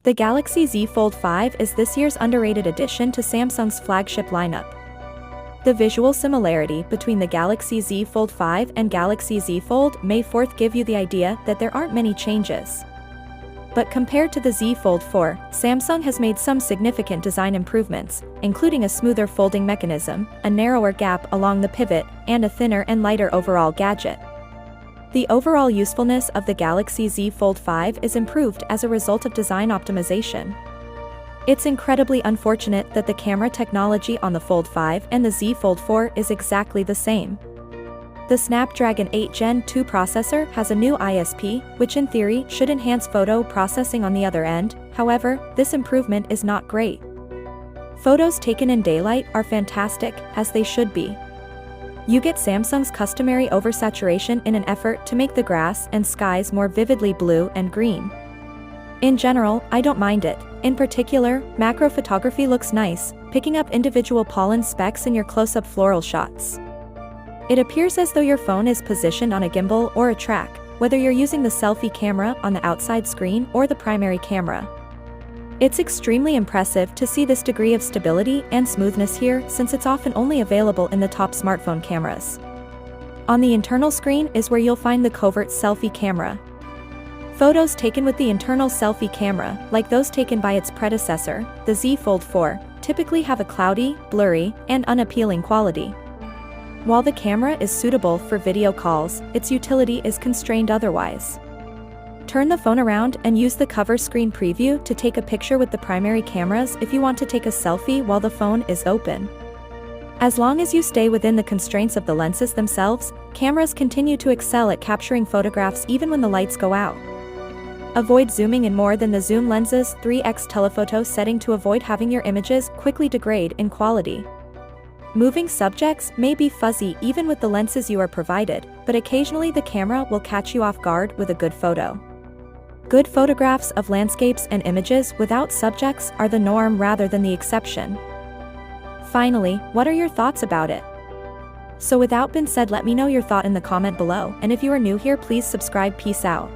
The Galaxy Z Fold 5 is this year's underrated addition to Samsung's flagship lineup. The visual similarity between the Galaxy Z Fold 5 and Galaxy Z Fold May 4th give you the idea that there aren't many changes. But compared to the Z Fold 4, Samsung has made some significant design improvements, including a smoother folding mechanism, a narrower gap along the pivot, and a thinner and lighter overall gadget. The overall usefulness of the Galaxy Z Fold 5 is improved as a result of design optimization. It's incredibly unfortunate that the camera technology on the Fold 5 and the Z Fold 4 is exactly the same. The Snapdragon 8 Gen 2 processor has a new ISP, which in theory should enhance photo processing on the other end. However, this improvement is not great. Photos taken in daylight are fantastic, as they should be. You get Samsung's customary oversaturation in an effort to make the grass and skies more vividly blue and green. In general, I don't mind it. In particular, macro photography looks nice, picking up individual pollen specks in your close-up floral shots. It appears as though your phone is positioned on a gimbal or a track, whether you're using the selfie camera on the outside screen or the primary camera. It's extremely impressive to see this degree of stability and smoothness here, since it's often only available in the top smartphone cameras. On the internal screen is where you'll find the covert selfie camera. Photos taken with the internal selfie camera, like those taken by its predecessor, the Z Fold 4, typically have a cloudy, blurry, and unappealing quality. While the camera is suitable for video calls, its utility is constrained otherwise. Turn the phone around and use the cover screen preview to take a picture with the primary cameras if you want to take a selfie while the phone is open. As long as you stay within the constraints of the lenses themselves, cameras continue to excel at capturing photographs even when the lights go out. Avoid zooming in more than the zoom lens's 3x telephoto setting to avoid having your images quickly degrade in quality. Moving subjects may be fuzzy even with the lenses you are provided, but occasionally the camera will catch you off guard with a good photo. Good photographs of landscapes and images without subjects are the norm rather than the exception. Finally, what are your thoughts about it? So without being said, let me know your thought in the comment below, and if you are new here, please subscribe. Peace out.